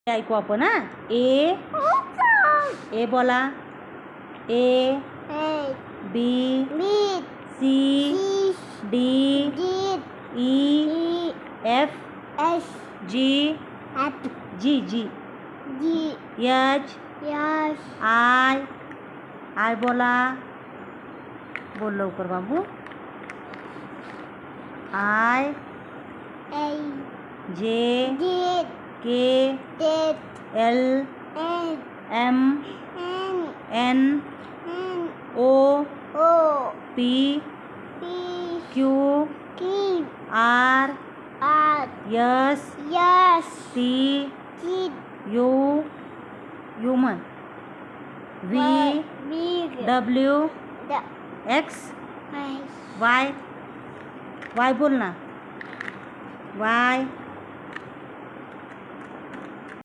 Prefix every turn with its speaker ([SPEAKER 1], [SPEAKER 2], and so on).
[SPEAKER 1] ऐकू आपण हा. ए बोला. A B C D E F G G G H I बोला. बोल लवकर बाबू. I J K L M N O P Q R S T U human V W X Y बोल ना. वाय